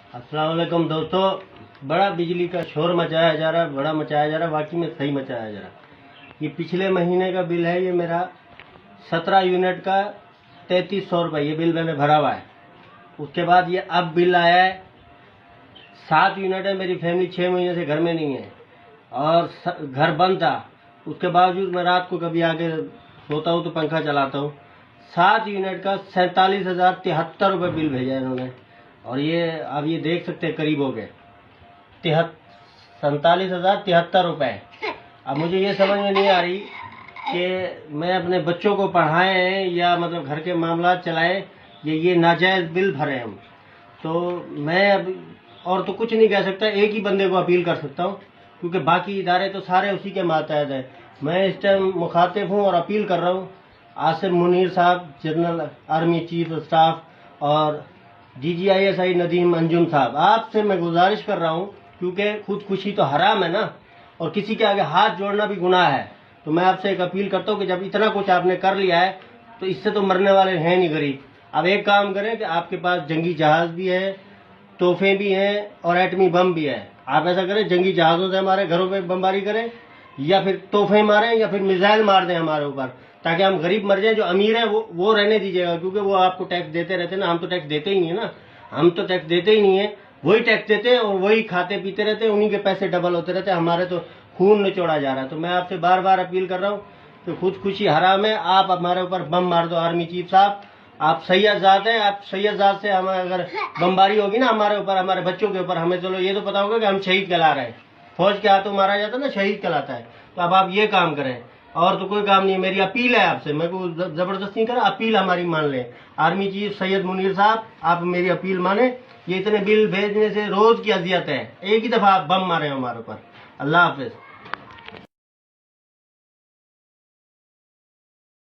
अस्सलाम वालेकुम दोस्तों। बड़ा बिजली का शोर मचाया जा रहा है, बड़ा मचाया जा रहा है, वाकई में सही मचाया जा रहा है। ये पिछले महीने का बिल है, ये मेरा 17 यूनिट का 3300 रुपये ये बिल मैंने भरा हुआ है। उसके बाद ये अब बिल आया है 7 यूनिट है। मेरी फैमिली 6 महीने से घर में नहीं है और घर बंद था। उसके बावजूद मैं रात को कभी आके सोता हूँ तो पंखा चलाता हूँ। 7 यूनिट का 47,073 रुपये बिल भेजा है इन्होंने। और ये अब ये देख सकते हैं करीब हो गए 47,073 रुपये। अब मुझे ये समझ में नहीं आ रही कि मैं अपने बच्चों को पढ़ाएं या मतलब घर के मामला चलाएं, ये नाजायज़ बिल भरे हम। तो मैं अब और तो कुछ नहीं कह सकता, एक ही बंदे को अपील कर सकता हूँ, क्योंकि बाकी इदारे तो सारे उसी के मातहत हैं। मैं इस टाइम मुखातिब हूँ और अपील कर रहा हूँ आसिम मुनीर साहब, general army chief of staff, और DGISI नदीम अंजुम साहब, आपसे मैं गुजारिश कर रहा हूँ, क्योंकि खुदकुशी तो हराम है ना, और किसी के आगे हाथ जोड़ना भी गुनाह है। तो मैं आपसे एक अपील करता हूँ कि जब इतना कुछ आपने कर लिया है तो इससे तो मरने वाले हैं नहीं गरीब। अब एक काम करें कि आपके पास जंगी जहाज भी है, तोहफे भी हैं और एटमी बम भी है। आप ऐसा करें, जंगी जहाज़ों से हमारे घरों पे बमबारी करें, या फिर तोहफे मारें, या फिर मिसाइल मार दें हमारे ऊपर, ताकि हम गरीब मर जाएं। जो अमीर है वो रहने दीजिएगा, क्योंकि वो आपको टैक्स देते रहते हैं ना। हम तो टैक्स देते ही नहीं है ना, हम तो टैक्स देते ही नहीं है। वही टैक्स देते हैं और वही खाते पीते रहते हैं, उन्हीं के पैसे डबल होते रहते हैं। हमारे तो खून निचोड़ा जा रहा है। तो मैं आपसे बार बार अपील कर रहा हूँ कि खुदकुशी हराम है। आप हमारे ऊपर बम मार दो आर्मी चीफ साहब, आप सैयद हैं। आप सैयद से हमें अगर बमबारी होगी ना हमारे ऊपर, हमारे बच्चों के ऊपर, हमें चलो ये तो पता होगा कि हम शहीद कहला रहे हैं। फौज के हाथों मारा जाता है ना, शहीद कहलाता है। तो अब आप ये काम करें, और तो कोई काम नहीं है। मेरी अपील है आपसे, मैं को जबरदस्ती करें, अपील हमारी मान लें। आर्मी चीफ सैयद मुनीर साहब, आप मेरी अपील माने। ये इतने बिल भेजने से रोज की अजियत है, एक ही दफा आप बम मारे हमारे ऊपर। अल्लाह हाफिज।